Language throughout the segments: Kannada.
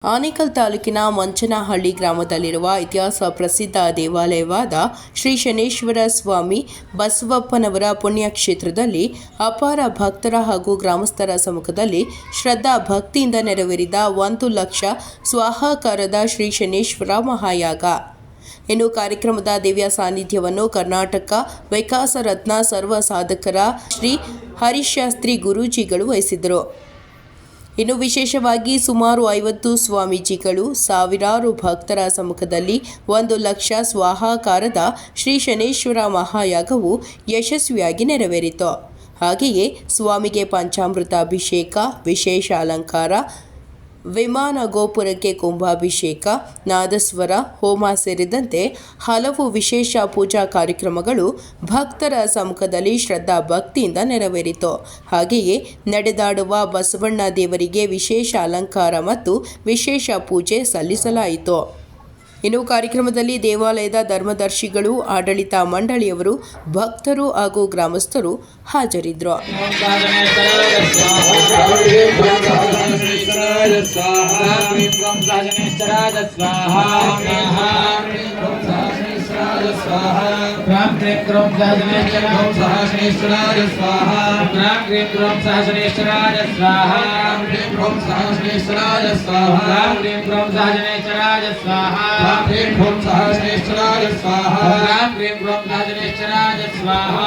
ಆನೇಕಲ್ ತಾಲೂಕಿನ ಮಂಚನಹಳ್ಳಿ ಗ್ರಾಮದಲ್ಲಿರುವ ಇತಿಹಾಸ ಪ್ರಸಿದ್ಧ ದೇವಾಲಯವಾದ ಶ್ರೀ ಶನೇಶ್ವರ ಸ್ವಾಮಿ ಬಸವಪ್ಪನವರ ಪುಣ್ಯಕ್ಷೇತ್ರದಲ್ಲಿ ಅಪಾರ ಭಕ್ತರ ಹಾಗೂ ಗ್ರಾಮಸ್ಥರ ಸಮ್ಮುಖದಲ್ಲಿ ಶ್ರದ್ಧಾ ಭಕ್ತಿಯಿಂದ ನೆರವೇರಿದ 1 ಲಕ್ಷ ಸ್ವಾಹಾಕಾರದ ಶ್ರೀ ಶನೇಶ್ವರ ಮಹಾಯಾಗ. ಇನ್ನು ಕಾರ್ಯಕ್ರಮದ ದಿವ್ಯ ಸಾನ್ನಿಧ್ಯವನ್ನು ಕರ್ನಾಟಕ ವಿಕಾಸ ರತ್ನ ಸರ್ವ ಸಾಧಕರ ಶ್ರೀ ಹರಿಶಾಸ್ತ್ರಿ ಗುರೂಜಿಗಳು ವಹಿಸಿದರು. ಇನ್ನು ವಿಶೇಷವಾಗಿ ಸುಮಾರು 50 ಸ್ವಾಮೀಜಿಗಳು ಸಾವಿರಾರು ಭಕ್ತರ ಸಮ್ಮುಖದಲ್ಲಿ 1 ಲಕ್ಷ ಸ್ವಾಹಾಕಾರದ ಶ್ರೀ ಶನೇಶ್ವರ ಮಹಾಯಾಗವು ಯಶಸ್ವಿಯಾಗಿ ನೆರವೇರಿತು. ಹಾಗೆಯೇ ಸ್ವಾಮಿಗೆ ಪಂಚಾಮೃತ ಅಭಿಷೇಕ, ವಿಶೇಷ ಅಲಂಕಾರ, ವಿಮಾನ ಗೋಪುರಕ್ಕೆ ಕುಂಭಾಭಿಷೇಕ, ನಾದಸ್ವರ ಹೋಮ ಸೇರಿದಂತೆ ಹಲವು ವಿಶೇಷ ಪೂಜಾ ಕಾರ್ಯಕ್ರಮಗಳು ಭಕ್ತರ ಸಮ್ಮುಖದಲ್ಲಿ ಶ್ರದ್ಧಾ ಭಕ್ತಿಯಿಂದ ನೆರವೇರಿತು. ಹಾಗೆಯೇ ನಡೆದಾಡುವ ಬಸವಣ್ಣ ದೇವರಿಗೆ ವಿಶೇಷ ಅಲಂಕಾರ ಮತ್ತು ವಿಶೇಷ ಪೂಜೆ ಸಲ್ಲಿಸಲಾಯಿತು. ಇನ್ನು ಕಾರ್ಯಕ್ರಮದಲ್ಲಿ ದೇವಾಲಯದ ಧರ್ಮದರ್ಶಿಗಳು, ಆಡಳಿತ ಮಂಡಳಿಯವರು, ಭಕ್ತರು ಹಾಗೂ ಗ್ರಾಮಸ್ಥರು ಹಾಜರಿದ್ದರು. ग्राम क्रीम क्रोम सहस्रेश्वराय स्वाहा ग्राम क्रीम क्रोम सहस्रेश्वराय स्वाहा ग्राम क्रीम क्रोम सहस्रेश्वराय स्वाहा ग्राम क्रीम क्रोम सहस्रेश्वराय स्वाहा ग्राम क्रीम क्रोम सहस्रेश्वराय स्वाहा ग्राम क्रीम क्रोम सहस्रेश्वराय स्वाहा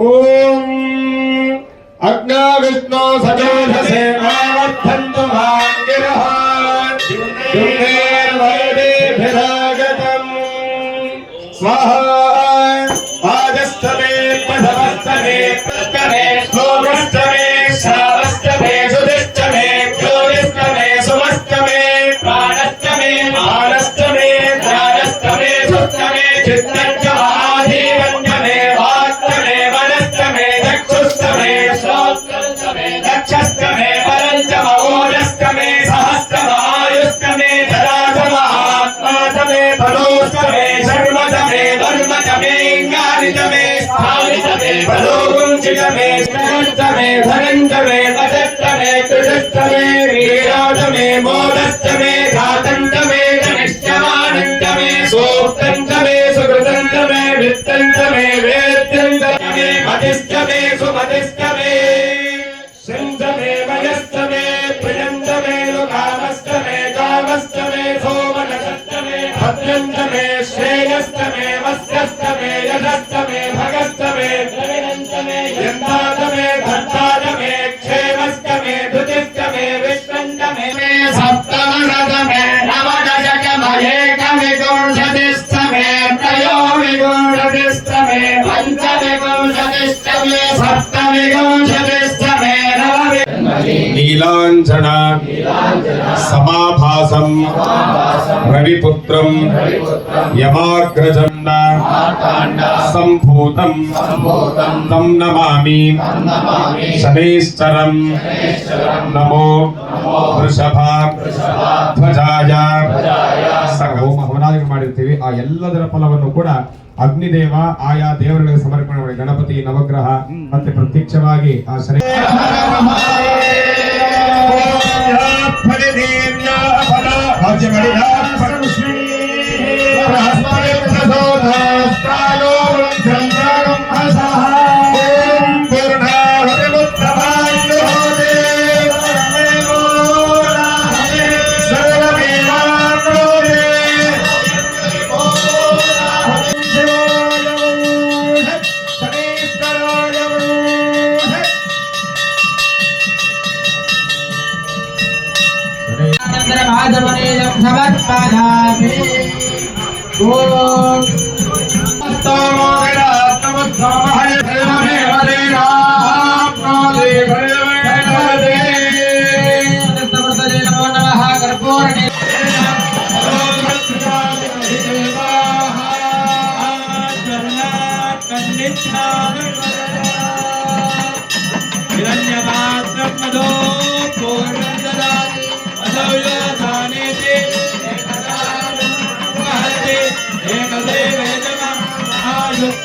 ओम अग्ना विष्णु सजोषसे नावर्धन्तु भाग्यरः दुर्गेर्वैदेभिरागतम् स्वाहा आजस्तमे पधवस्तमे प्रस्तमे सोमस्तमे श्रावस्तमे सुदिष्टमे ज्योतिष्टमे सुमस्तमे प्राणस्तमे वरदस्तमे वीराजमे मोदस्तमे धातन्तमे गणिष्ठवानन्तमे सूक्तन्तमे सुकृतन्तमे वित्तन्तमे वेद्यन्तमे मतिस्तमे सुमतिस्तमे शन्तमे मयस्तमे प्रियन्तमे लुकामस्तमे कामस्तमे सोमनसस्तमे भद्रन्तमे श्रेयस्तमे वस्यस्तमे यशस्तमे भगस्तमे द्रविणन्तमे यन्तातमे धर्तातमे क्षेमस्तमे धृतिस्तमे विश्वन्तमे सप्तमशतमे नवदशकमहेकविंशतिस्तमे त्रयोविंशतिस्तमे पञ्चविंशतिस्तमे सप्तविंशतिस्तमे नीलाञ्जना समाभासं रविपुत्रं यमाग्रजं सम्भूतं तं नमामि शनैश्चरं नमो वृषभाध्वजाय ಹೋಮ ಹವನಾದಿ ಮಾಡಿರ್ತೀವಿ ಆ ಎಲ್ಲದರ ಫಲವನ್ನು ಕೂಡ ಅಗ್ನಿದೇವ ಆಯಾ ದೇವರುಗಳಿಗೆ ಸಮರ್ಪಣೆ ಮಾಡಿ ಗಣಪತಿ ನವಗ್ರಹ ಮತ್ತೆ ಪ್ರತ್ಯಕ್ಷವಾಗಿ ಆ ಶನಿ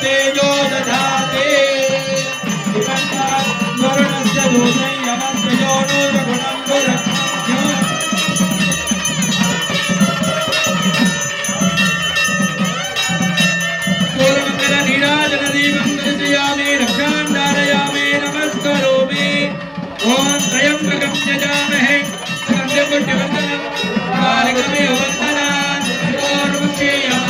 तेजो दधाते वरुणस्य दूतं यमस्य योनो गुणं गुणं पूर्वमंगल नीराजन दीपं दर्शयामि रक्षां धारयामि नमस्करोमि ओम त्र्यंबकं यजामहे सुगन्धिपुष्टिवर्धनं कालिकमेव वन्दनात् पूर्वमुख्येयम्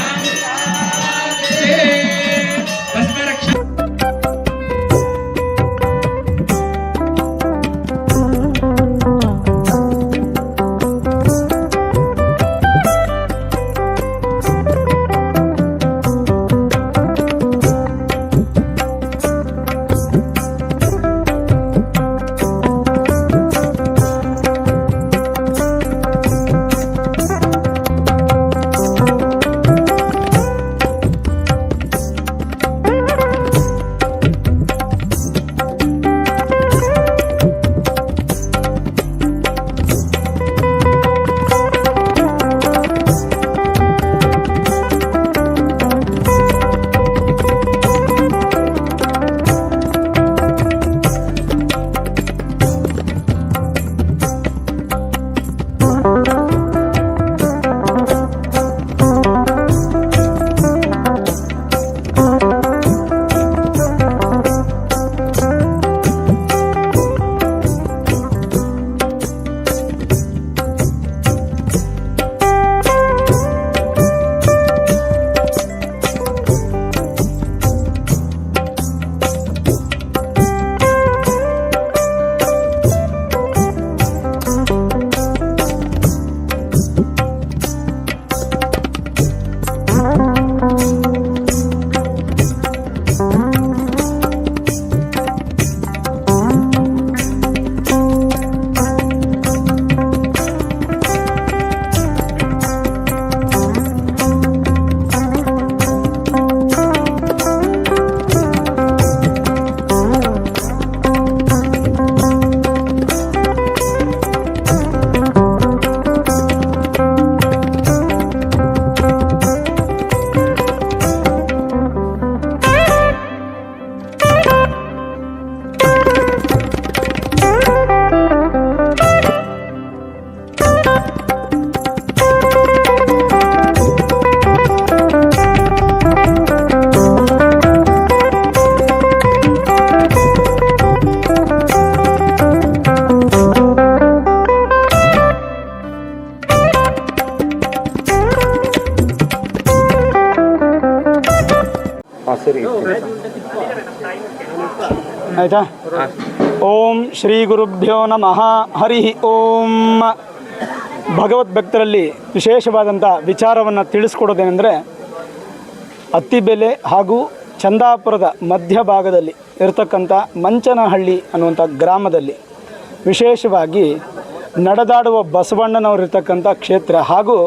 ಆಯಿತಾ? ಓಂ ಶ್ರೀ ಗುರುಭ್ಯೋ ನಮಃ. ಹರಿ ಓಂ. ಭಗವದ್ ಭಕ್ತರಲ್ಲಿ ವಿಶೇಷವಾದಂಥ ವಿಚಾರವನ್ನು ತಿಳಿಸ್ಕೊಡೋದೇನೆಂದರೆ, ಅತ್ತಿಬೆಲೆ ಹಾಗೂ ಚಂದಾಪುರದ ಮಧ್ಯಭಾಗದಲ್ಲಿ ಇರತಕ್ಕಂಥ ಮಂಚನಹಳ್ಳಿ ಅನ್ನುವಂಥ ಗ್ರಾಮದಲ್ಲಿ ವಿಶೇಷವಾಗಿ ನಡೆದಾಡುವ ಬಸವಣ್ಣನವರಿರ್ತಕ್ಕಂಥ ಕ್ಷೇತ್ರ ಹಾಗೂ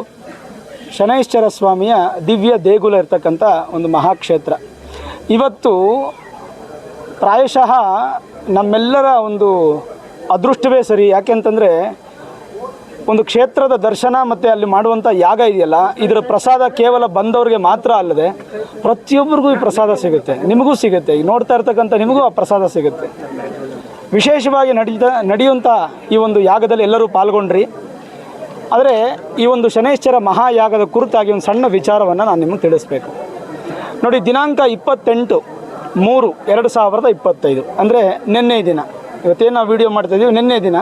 ಶನೈಶ್ಚರ ಸ್ವಾಮಿಯ ದಿವ್ಯ ದೇಗುಲ ಇರ್ತಕ್ಕಂಥ ಒಂದು ಮಹಾಕ್ಷೇತ್ರ. ಇವತ್ತು ಪ್ರಾಯಶಃ ನಮ್ಮೆಲ್ಲರ ಒಂದು ಅದೃಷ್ಟವೇ ಸರಿ. ಯಾಕೆಂತಂದರೆ ಒಂದು ಕ್ಷೇತ್ರದ ದರ್ಶನ ಮತ್ತು ಅಲ್ಲಿ ಮಾಡುವಂಥ ಯಾಗ ಇದೆಯಲ್ಲ, ಇದರ ಪ್ರಸಾದ ಕೇವಲ ಬಂದವರಿಗೆ ಮಾತ್ರ ಅಲ್ಲದೆ ಪ್ರತಿಯೊಬ್ಬರಿಗೂ ಈ ಪ್ರಸಾದ ಸಿಗುತ್ತೆ, ನಿಮಗೂ ಸಿಗುತ್ತೆ. ಈಗ ನೋಡ್ತಾ ಇರ್ತಕ್ಕಂಥ ನಿಮಗೂ ಆ ಪ್ರಸಾದ ಸಿಗುತ್ತೆ. ವಿಶೇಷವಾಗಿ ನಡೆಯುವಂಥ ಈ ಒಂದು ಯಾಗದಲ್ಲಿ ಎಲ್ಲರೂ ಪಾಲ್ಗೊಂಡ್ರಿ. ಆದರೆ ಈ ಒಂದು ಶನೈಶ್ಚರ ಮಹಾಯಾಗದ ಕುರಿತಾಗಿ ಒಂದು ಸಣ್ಣ ವಿಚಾರವನ್ನು ನಾನು ನಿಮಗೆ ತಿಳಿಸ್ಬೇಕು. ನೋಡಿ, ದಿನಾಂಕ 28/3/2025 ಅಂದರೆ ನಿನ್ನೆ ದಿನ, ಇವತ್ತೇನು ನಾವು ವಿಡಿಯೋ ಮಾಡ್ತಾಯಿದ್ದೀವಿ, ನಿನ್ನೆ ದಿನ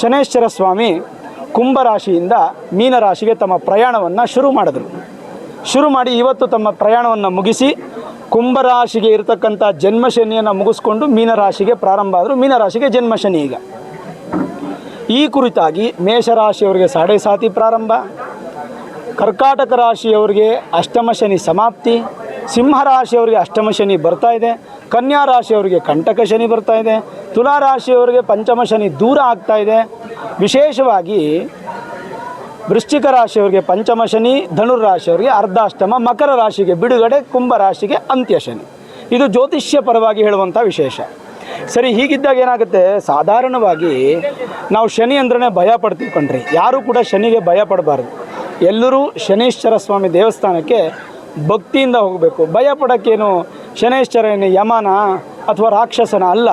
ಶನೈಶ್ಚರ ಸ್ವಾಮಿ ಕುಂಭರಾಶಿಯಿಂದ ಮೀನರಾಶಿಗೆ ತಮ್ಮ ಪ್ರಯಾಣವನ್ನು ಶುರು ಮಾಡಿ ಇವತ್ತು ತಮ್ಮ ಪ್ರಯಾಣವನ್ನು ಮುಗಿಸಿ ಕುಂಭರಾಶಿಗೆ ಇರತಕ್ಕಂಥ ಜನ್ಮಶನಿಯನ್ನು ಮುಗಿಸ್ಕೊಂಡು ಮೀನರಾಶಿಗೆ ಪ್ರಾರಂಭ ಆದರು. ಮೀನರಾಶಿಗೆ ಜನ್ಮಶನಿ. ಈಗ ಈ ಕುರಿತಾಗಿ ಮೇಷರಾಶಿಯವರಿಗೆ ಸಾಡೆ ಸಾತಿ ಪ್ರಾರಂಭ, ಕರ್ಕಾಟಕ ರಾಶಿಯವರಿಗೆ ಅಷ್ಟಮ ಶನಿ ಸಮಾಪ್ತಿ, ಸಿಂಹರಾಶಿಯವರಿಗೆ ಅಷ್ಟಮ ಶನಿ ಬರ್ತಾ ಇದೆ, ಕನ್ಯಾ ರಾಶಿಯವರಿಗೆ ಕಂಟಕ ಶನಿ ಬರ್ತಾ ಇದೆ, ತುಲಾ ರಾಶಿಯವರಿಗೆ ಪಂಚಮ ಶನಿ ದೂರ ಆಗ್ತಾ ಇದೆ. ವಿಶೇಷವಾಗಿ ವೃಶ್ಚಿಕ ರಾಶಿಯವರಿಗೆ ಪಂಚಮ ಶನಿ, ಧನುರಾಶಿಯವರಿಗೆ ಅರ್ಧಾಷ್ಟಮ, ಮಕರ ರಾಶಿಗೆ ಬಿಡುಗಡೆ, ಕುಂಭ ರಾಶಿಗೆ ಅಂತ್ಯ ಶನಿ. ಇದು ಜ್ಯೋತಿಷ್ಯ ಪರವಾಗಿ ಹೇಳುವಂಥ ವಿಶೇಷ. ಸರಿ, ಹೀಗಿದ್ದಾಗ ಏನಾಗುತ್ತೆ, ಸಾಧಾರಣವಾಗಿ ನಾವು ಶನಿ ಅಂದ್ರೆ ಭಯ ಪಡ್ತೀವಿ ಕಣ್ರಿ. ಯಾರೂ ಕೂಡ ಶನಿಗೆ ಭಯ ಪಡಬಾರ್ದು. ಎಲ್ಲರೂ ಶನೈಶ್ಚರ ಸ್ವಾಮಿ ದೇವಸ್ಥಾನಕ್ಕೆ ಭಕ್ತಿಯಿಂದ ಹೋಗಬೇಕು. ಭಯ ಪಡೋಕ್ಕೇನು ಶನೈಶ್ಚರ ಏನು ಯಮನ ಅಥವಾ ರಾಕ್ಷಸನ ಅಲ್ಲ.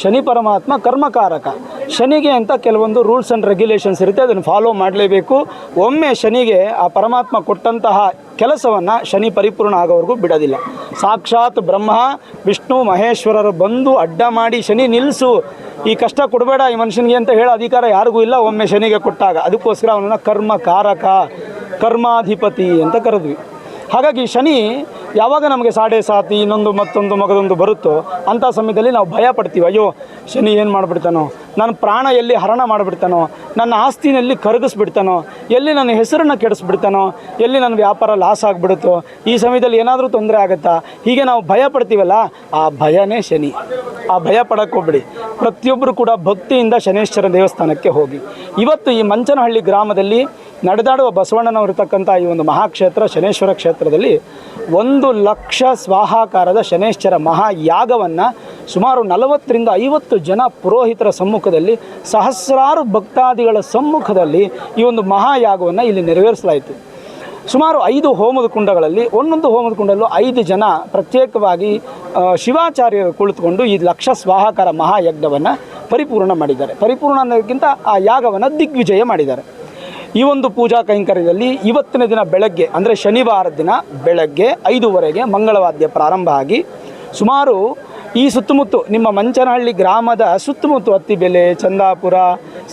ಶನಿ ಪರಮಾತ್ಮ ಕರ್ಮಕಾರಕ. ಶನಿಗೆ ಅಂತ ಕೆಲವೊಂದು ರೂಲ್ಸ್ ಆ್ಯಂಡ್ ರೆಗ್ಯುಲೇಷನ್ಸ್ ಇರುತ್ತೆ, ಅದನ್ನು ಫಾಲೋ ಮಾಡಲೇಬೇಕು. ಒಮ್ಮೆ ಶನಿಗೆ ಆ ಪರಮಾತ್ಮ ಕೊಟ್ಟಂತಹ ಕೆಲಸವನ್ನು ಶನಿ ಪರಿಪೂರ್ಣ ಆಗೋವರೆಗೂ ಬಿಡೋದಿಲ್ಲ. ಸಾಕ್ಷಾತ್ ಬ್ರಹ್ಮ ವಿಷ್ಣು ಮಹೇಶ್ವರರು ಬಂದು ಅಡ್ಡ ಮಾಡಿ ಶನಿ ನಿಲ್ಲಿಸು, ಈ ಕಷ್ಟ ಕೊಡಬೇಡ ಈ ಮನುಷ್ಯನಿಗೆ ಅಂತ ಹೇಳೋ ಅಧಿಕಾರ ಯಾರಿಗೂ ಇಲ್ಲ ಒಮ್ಮೆ ಶನಿಗೆ ಕೊಟ್ಟಾಗ. ಅದಕ್ಕೋಸ್ಕರ ಅವನನ್ನು ಕರ್ಮಕಾರಕ, ಕರ್ಮಾಧಿಪತಿ ಅಂತ ಕರೆದ್ವಿ. ಹಾಗಾಗಿ ಶನಿ ಯಾವಾಗ ನಮಗೆ ಸಾಡೆ ಸಾತಿ ಇನ್ನೊಂದು ಮತ್ತೊಂದು ಮಗದೊಂದು ಬರುತ್ತೋ ಅಂಥ ಸಮಯದಲ್ಲಿ ನಾವು ಭಯ ಪಡ್ತೀವಿ. ಅಯ್ಯೋ ಶನಿ ಏನು ಮಾಡಿಬಿಡ್ತಾನೋ, ನನ್ನ ಪ್ರಾಣ ಎಲ್ಲಿ ಹರಣ ಮಾಡಿಬಿಡ್ತಾನೋ, ನನ್ನ ಆಸ್ತಿನಲ್ಲಿ ಕರಗಿಸ್ಬಿಡ್ತಾನೋ, ಎಲ್ಲಿ ನನ್ನ ಹೆಸರನ್ನು ಕೆಡಿಸ್ಬಿಡ್ತಾನೋ, ಎಲ್ಲಿ ನನ್ನ ವ್ಯಾಪಾರ ಲಾಸ್ ಆಗಿಬಿಡುತ್ತೋ, ಈ ಸಮಯದಲ್ಲಿ ಏನಾದರೂ ತೊಂದರೆ ಆಗುತ್ತಾ, ಹೀಗೆ ನಾವು ಭಯ ಪಡ್ತೀವಲ್ಲ, ಆ ಭಯನೇ ಶನಿ. ಆ ಭಯ ಪಡಕ್ಕೆ ಹೋಗ್ಬಿಡಿ. ಪ್ರತಿಯೊಬ್ಬರು ಕೂಡ ಭಕ್ತಿಯಿಂದ ಶನೈಶ್ಚರ ದೇವಸ್ಥಾನಕ್ಕೆ ಹೋಗಿ. ಇವತ್ತು ಈ ಮಂಚನಹಳ್ಳಿ ಗ್ರಾಮದಲ್ಲಿ ನಡೆದಾಡುವ ಬಸವಣ್ಣನವರಿರ್ತಕ್ಕಂಥ ಈ ಒಂದು ಮಹಾಕ್ಷೇತ್ರ ಶನೈಶ್ವರ ಕ್ಷೇತ್ರದಲ್ಲಿ 1,00,000 ಸ್ವಾಹಾಕಾರದ ಶನೈಶ್ಚರ ಮಹಾಯಾಗವನ್ನು ಸುಮಾರು 40ರಿಂದ 50 ಜನ ಪುರೋಹಿತರ ಸಮ್ಮುಖದಲ್ಲಿ, ಸಹಸ್ರಾರು ಭಕ್ತಾದಿಗಳ ಸಮ್ಮುಖದಲ್ಲಿ ಈ ಒಂದು ಮಹಾಯಾಗವನ್ನು ಇಲ್ಲಿ ನೆರವೇರಿಸಲಾಯಿತು. ಸುಮಾರು 5 ಹೋಮದ ಕುಂಡಗಳಲ್ಲಿ, ಒಂದೊಂದು ಹೋಮದ ಕುಂಡಲ್ಲೂ 5 ಜನ ಪ್ರತ್ಯೇಕವಾಗಿ ಶಿವಾಚಾರ್ಯರು ಕುಳಿತುಕೊಂಡು ಈ 1,00,000 ಸ್ವಾಹಾಕಾರ ಮಹಾಯಜ್ಞವನ್ನು ಪರಿಪೂರ್ಣ ಮಾಡಿದ್ದಾರೆ. ಪರಿಪೂರ್ಣ ಅನ್ನೋದಕ್ಕಿಂತ ಆ ಯಾಗವನ್ನು ದಿಗ್ವಿಜಯ ಮಾಡಿದ್ದಾರೆ. ಈ ಒಂದು ಪೂಜಾ ಕೈಂಕರ್ಯದಲ್ಲಿ ಇವತ್ತಿನ ದಿನ ಬೆಳಗ್ಗೆ ಅಂದರೆ ಶನಿವಾರದ ದಿನ ಬೆಳಗ್ಗೆ 5:30ಗೆ ಮಂಗಳವಾದ್ಯ ಪ್ರಾರಂಭ ಆಗಿ ಸುಮಾರು ಈ ಸುತ್ತಮುತ್ತ ನಿಮ್ಮ ಮಂಚನಹಳ್ಳಿ ಗ್ರಾಮದ ಸುತ್ತಮುತ್ತ ಅತ್ತಿಬೆಲೆ, ಚಂದಾಪುರ,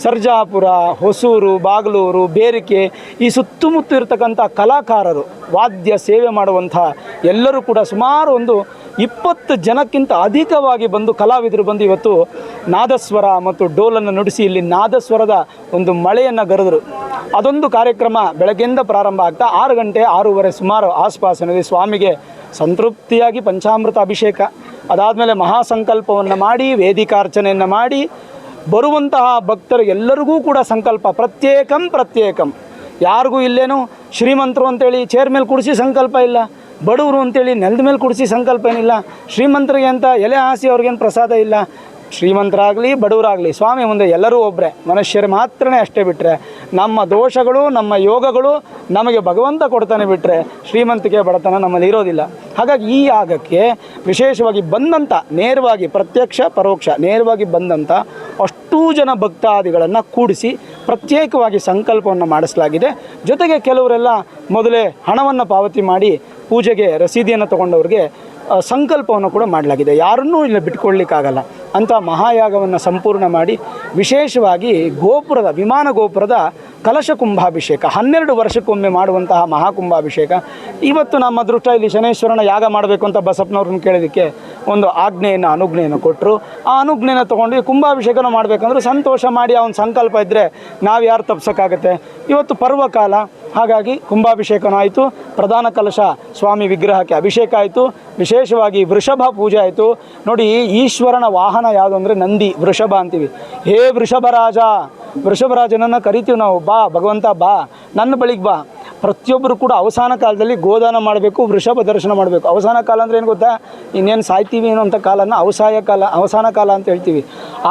ಸರ್ಜಾಪುರ, ಹೊಸೂರು, ಬಾಗಲೂರು, ಬೇರಿಕೆ ಈ ಸುತ್ತಮುತ್ತ ಇರತಕ್ಕಂಥ ಕಲಾಕಾರರು, ವಾದ್ಯ ಸೇವೆ ಮಾಡುವಂಥ ಎಲ್ಲರೂ ಕೂಡ ಸುಮಾರು ಒಂದು 20 ಜನಕ್ಕಿಂತ ಅಧಿಕವಾಗಿ ಬಂದು ಕಲಾವಿದರು ಬಂದು ಇವತ್ತು ನಾದಸ್ವರ ಮತ್ತು ಡೋಲನ್ನು ನುಡಿಸಿ ಇಲ್ಲಿ ನಾದಸ್ವರದ ಒಂದು ಮಳೆಯನ್ನು ಗರೆದರು. ಅದೊಂದು ಕಾರ್ಯಕ್ರಮ ಬೆಳಗ್ಗೆಯಿಂದ ಪ್ರಾರಂಭ ಆಗ್ತಾ 6 ಗಂಟೆ 6:30 ಸುಮಾರು ಆಸ್ಪಾಸಿನಲ್ಲಿ ಸ್ವಾಮಿಗೆ ಸಂತೃಪ್ತಿಯಾಗಿ ಪಂಚಾಮೃತ ಅಭಿಷೇಕ, ಅದಾದಮೇಲೆ ಮಹಾಸಂಕಲ್ಪವನ್ನು ಮಾಡಿ ವೇದಿಕಾರ್ಚನೆಯನ್ನು ಮಾಡಿ ಬರುವಂತಹ ಭಕ್ತರು ಎಲ್ಲರಿಗೂ ಕೂಡ ಸಂಕಲ್ಪ ಪ್ರತ್ಯೇಕಂ. ಯಾರಿಗೂ ಇಲ್ಲೇನು ಶ್ರೀಮಂತರು ಅಂತೇಳಿ ಚೇರ್ ಮೇಲೆ ಕೂಡಿಸಿ ಸಂಕಲ್ಪ ಇಲ್ಲ, ಬಡವರು ಅಂತೇಳಿ ನೆಲದ ಮೇಲೆ ಕೂಡಿಸಿ ಸಂಕಲ್ಪ ಏನಿಲ್ಲ, ಶ್ರೀಮಂತರಿಗೆ ಅಂತ ಎಲೆ ಹಾಸಿ ಅವ್ರಿಗೇನು ಪ್ರಸಾದ ಇಲ್ಲ. ಶ್ರೀಮಂತರಾಗಲಿ ಬಡವರಾಗಲಿ ಸ್ವಾಮಿ ಮುಂದೆ ಎಲ್ಲರೂ ಒಬ್ಬರೇ, ಮನುಷ್ಯರು ಮಾತ್ರನೇ ಅಷ್ಟೇ. ಬಿಟ್ಟರೆ ನಮ್ಮ ದೋಷಗಳು ನಮ್ಮ ಯೋಗಗಳು ನಮಗೆ ಭಗವಂತ ಕೊಡ್ತಾನೆ, ಬಿಟ್ಟರೆ ಶ್ರೀಮಂತಿಕೆ ಬಡತನ ನಮ್ಮಲ್ಲಿ ಇರೋದಿಲ್ಲ. ಹಾಗಾಗಿ ಈ ಯಾಗಕ್ಕೆ ವಿಶೇಷವಾಗಿ ಬಂದಂಥ ನೇರವಾಗಿ ಪ್ರತ್ಯಕ್ಷ ಪರೋಕ್ಷ ನೇರವಾಗಿ ಬಂದಂಥ ಅಷ್ಟೂ ಜನ ಭಕ್ತಾದಿಗಳನ್ನು ಕೂಡಿಸಿ ಪ್ರತ್ಯೇಕವಾಗಿ ಸಂಕಲ್ಪವನ್ನು ಮಾಡಿಸಲಾಗಿದೆ. ಜೊತೆಗೆ ಕೆಲವರೆಲ್ಲ ಮೊದಲೇ ಹಣವನ್ನು ಪಾವತಿ ಮಾಡಿ ಪೂಜೆಗೆ ರಸೀದಿಯನ್ನು ತಗೊಂಡವ್ರಿಗೆ ಸಂಕಲ್ಪವನ್ನು ಕೂಡ ಮಾಡಲಾಗಿದೆ. ಯಾರನ್ನೂ ಇಲ್ಲಿ ಬಿಟ್ಕೊಳ್ಳಿಕ್ಕಾಗಲ್ಲ. ಅಂಥ ಮಹಾಯಾಗವನ್ನು ಸಂಪೂರ್ಣ ಮಾಡಿ ವಿಶೇಷವಾಗಿ ಗೋಪುರದ ವಿಮಾನ ಗೋಪುರದ ಕಲಶ ಕುಂಭಾಭಿಷೇಕ 12 ವರ್ಷಕ್ಕೊಮ್ಮೆ ಮಾಡುವಂತಹ ಮಹಾಕುಂಭಾಭಿಷೇಕ. ಇವತ್ತು ನಮ್ಮ ಅದೃಷ್ಟ ಇಲ್ಲಿ ಶನೇಶ್ವರನ ಯಾಗ ಮಾಡಬೇಕು ಅಂತ ಬಸಪ್ಪನವ್ರನ್ನ ಕೇಳೋದಕ್ಕೆ ಒಂದು ಅನುಜ್ಞೆಯನ್ನು ಕೊಟ್ಟರು. ಆ ಅನುಜ್ಞೆಯನ್ನು ತೊಗೊಂಡು ಕುಂಭಾಭಿಷೇಕನ ಮಾಡಬೇಕಂದ್ರೆ ಸಂತೋಷ ಮಾಡಿ ಅವನ ಸಂಕಲ್ಪ ಇದ್ದರೆ ನಾವು ಯಾರು ತಪ್ಸೋಕ್ಕಾಗತ್ತೆ. ಇವತ್ತು ಪರ್ವಕಾಲ, ಹಾಗಾಗಿ ಕುಂಭಾಭಿಷೇಕನೂ ಆಯಿತು, ಪ್ರಧಾನ ಕಲಶ ಸ್ವಾಮಿ ವಿಗ್ರಹಕ್ಕೆ ಅಭಿಷೇಕ ಆಯಿತು, ವಿಶೇಷವಾಗಿ ವೃಷಭ ಪೂಜೆ ಆಯಿತು. ನೋಡಿ, ಈಶ್ವರನ ವಾಹನ ಯಾವುದು ಅಂದರೆ ನಂದಿ, ವೃಷಭ ಅಂತೀವಿ. ಹೇ ವೃಷಭರಾಜ, ವೃಷಭರಾಜನನ್ನು ಕರಿತೀವಿ ನಾವು. ಬಾ ಭಗವಂತ ಬಾ, ನನ್ನ ಬಳಿಗೆ ಬಾ. ಪ್ರತಿಯೊಬ್ಬರು ಕೂಡ ಅವಸಾನ ಕಾಲದಲ್ಲಿ ಗೋದಾನ ಮಾಡಬೇಕು, ವೃಷಭ ದರ್ಶನ ಮಾಡಬೇಕು. ಅವಸಾನ ಕಾಲ ಅಂದರೆ ಏನು ಗೊತ್ತಾ, ಇನ್ನೇನು ಸಾಯ್ತೀವಿ ಅನ್ನೋಂಥ ಕಾಲನ ಅವಸಾನ ಕಾಲ ಅಂತ ಹೇಳ್ತೀವಿ.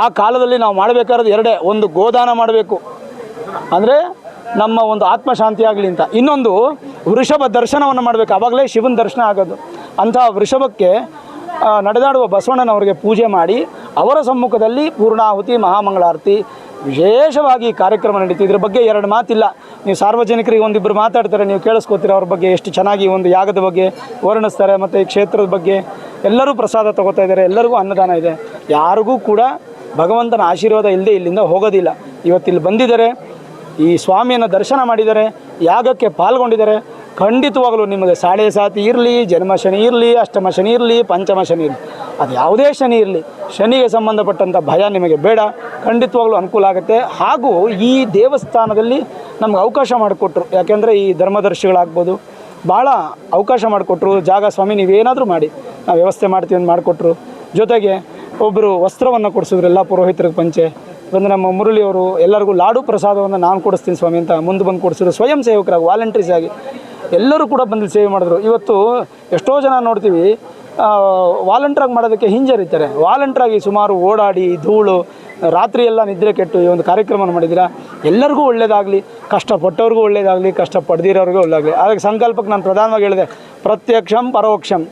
ಆ ಕಾಲದಲ್ಲಿ ನಾವು ಮಾಡಬೇಕಾದ್ರೆ ಎರಡೇ, ಒಂದು ಗೋದಾನ ಮಾಡಬೇಕು ಅಂದರೆ ನಮ್ಮ ಒಂದು ಆತ್ಮಶಾಂತಿ ಆಗಲಿ ಅಂತ, ಇನ್ನೊಂದು ವೃಷಭ ದರ್ಶನವನ್ನು ಮಾಡಬೇಕು, ಆವಾಗಲೇ ಶಿವನ ದರ್ಶನ ಆಗೋದು. ಅಂಥ ವೃಷಭಕ್ಕೆ ನಡೆದಾಡುವ ಬಸವಣ್ಣನವರಿಗೆ ಪೂಜೆ ಮಾಡಿ ಅವರ ಸಮ್ಮುಖದಲ್ಲಿ ಪೂರ್ಣಾಹುತಿ ಮಹಾಮಂಗಳಾರತಿ ವಿಶೇಷವಾಗಿ ಕಾರ್ಯಕ್ರಮ ನಡೀತು. ಇದ್ರ ಬಗ್ಗೆ ಎರಡು ಮಾತಿಲ್ಲ. ನೀವು ಸಾರ್ವಜನಿಕರಿಗೆ ಒಂದಿಬ್ಬರು ಮಾತಾಡ್ತಾರೆ, ನೀವು ಕೇಳಿಸ್ಕೋತೀರ ಅವ್ರ ಬಗ್ಗೆ ಎಷ್ಟು ಚೆನ್ನಾಗಿ ಒಂದು ಯಾಗದ ಬಗ್ಗೆ ವರ್ಣಿಸ್ತಾರೆ. ಮತ್ತು ಈ ಕ್ಷೇತ್ರದ ಬಗ್ಗೆ ಎಲ್ಲರೂ ಪ್ರಸಾದ ತೊಗೋತಾ ಇದ್ದಾರೆ, ಎಲ್ಲರಿಗೂ ಅನ್ನದಾನ ಇದೆ. ಯಾರಿಗೂ ಕೂಡ ಭಗವಂತನ ಆಶೀರ್ವಾದ ಇಲ್ಲದೆ ಇಲ್ಲಿಂದ ಹೋಗೋದಿಲ್ಲ. ಇವತ್ತಿಲ್ಲಿ ಬಂದಿದ್ದಾರೆ, ಈ ಸ್ವಾಮಿಯನ್ನು ದರ್ಶನ ಮಾಡಿದ್ದಾರೆ, ಯಾಗಕ್ಕೆ ಪಾಲ್ಗೊಂಡಿದ್ದಾರೆ. ಖಂಡಿತವಾಗಲೂ ನಿಮಗೆ ಸಾಡೆ ಸಾತಿ ಇರಲಿ, ಜನ್ಮ ಶನಿ ಇರಲಿ, ಅಷ್ಟಮ ಶನಿ ಇರಲಿ, ಪಂಚಮ ಶನಿ ಇರಲಿ, ಅದು ಯಾವುದೇ ಶನಿ ಇರಲಿ, ಶನಿಗೆ ಸಂಬಂಧಪಟ್ಟಂಥ ಭಯ ನಿಮಗೆ ಬೇಡ. ಖಂಡಿತವಾಗಲೂ ಅನುಕೂಲ ಆಗುತ್ತೆ. ಹಾಗೂ ಈ ದೇವಸ್ಥಾನದಲ್ಲಿ ನಮ್ಗೆ ಅವಕಾಶ ಮಾಡಿಕೊಟ್ರು. ಯಾಕೆಂದರೆ ಈ ಧರ್ಮದರ್ಶಿಗಳಾಗ್ಬೋದು, ಭಾಳ ಅವಕಾಶ ಮಾಡಿಕೊಟ್ರು. ಜಾಗ ಸ್ವಾಮಿ ನೀವೇನಾದರೂ ಮಾಡಿ, ನಾವು ವ್ಯವಸ್ಥೆ ಮಾಡ್ತೀವಿ ಅಂತ ಮಾಡಿಕೊಟ್ರು. ಜೊತೆಗೆ ಒಬ್ಬರು ವಸ್ತ್ರವನ್ನು ಕೊಡಿಸಿದ್ರು ಎಲ್ಲ ಪುರೋಹಿತರಿಗೆ ಪಂಚೆ. ಬಂದು ನಮ್ಮ ಮುರಳಿಯವರು ಎಲ್ಲರಿಗೂ ಲಾಡು ಪ್ರಸಾದವನ್ನು ನಾನು ಕೊಡಿಸ್ತೀನಿ ಸ್ವಾಮಿ ಅಂತ ಮುಂದೆ ಬಂದು ಕೊಡಿಸಿದ್ರು. ಸ್ವಯಂ ಸೇವಕರಾಗಿ, ವಾಲಂಟ್ರೀಸ್ ಆಗಿ ಎಲ್ಲರೂ ಕೂಡ ಬಂದು ಸೇವೆ ಮಾಡಿದ್ರು. ಇವತ್ತು ಎಷ್ಟೋ ಜನ ನೋಡ್ತೀವಿ ವಾಲಂಟ್ರಾಗಿ ಮಾಡೋದಕ್ಕೆ ಹಿಂಜರಿತಾರೆ. ವಾಲಂಟ್ರಾಗಿ ಸುಮಾರು ಓಡಾಡಿ ಧೂಳು ರಾತ್ರಿ ಎಲ್ಲ ನಿದ್ರೆ ಕೆಟ್ಟು ಈ ಒಂದು ಕಾರ್ಯಕ್ರಮ ಮಾಡಿದ್ದೀರಾ. ಎಲ್ಲರಿಗೂ ಒಳ್ಳೆಯದಾಗಲಿ, ಕಷ್ಟಪಟ್ಟವ್ರಿಗೂ ಒಳ್ಳೆಯದಾಗಲಿ, ಕಷ್ಟಪಡ್ದಿರೋರಿಗೂ ಒಳ್ಳೆಯದಾಗಲಿ. ಅದಕ್ಕೆ ಸಂಕಲ್ಪಕ್ಕೆ ನಾನು ಪ್ರಧಾನವಾಗಿ ಹೇಳಿದೆ, ಪ್ರತ್ಯಕ್ಷಂ ಪರೋಕ್ಷಂ,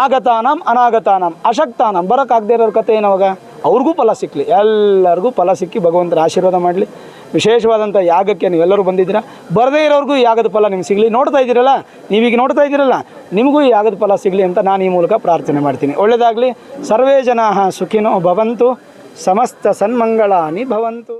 ಆಗತಾನಂ ಅನಾಗತಾನಂ, ಅಶಕ್ತಾನಂ. ಬರೋಕ್ಕಾಗದೇ ಇರೋರ ಕಥೆ ಏನವಾಗ, ಅವ್ರಿಗೂ ಫಲ ಸಿಕ್ಕಲಿ, ಎಲ್ಲರಿಗೂ ಫಲ ಸಿಕ್ಕಿ ಭಗವಂತನ ಆಶೀರ್ವಾದ ಮಾಡಲಿ. ವಿಶೇಷವಾದಂಥ ಯಾಗಕ್ಕೆ ನೀವೆಲ್ಲರೂ ಬಂದಿದ್ದೀರಾ. ಬರದೇ ಇರೋರಿಗೂ ಈ ಯಾಗದ ಫಲ ನಿಮ್ಗೆ ಸಿಗಲಿ. ನೋಡ್ತಾ ಇದ್ದೀರಲ್ಲ, ನೀವೀಗ ನೋಡ್ತಾ ಇದ್ದೀರಲ್ಲ, ನಿಮಗೂ ಈ ಯಾಗದ ಫಲ ಸಿಗಲಿ ಅಂತ ನಾನು ಈ ಮೂಲಕ ಪ್ರಾರ್ಥನೆ ಮಾಡ್ತೀನಿ. ಒಳ್ಳೆಯದಾಗಲಿ. ಸರ್ವೇ ಜನಾಃ ಸುಖಿನೋ ಭವಂತು, ಸಮಸ್ತ ಸನ್ಮಂಗಳಾನಿ ಭವಂತು.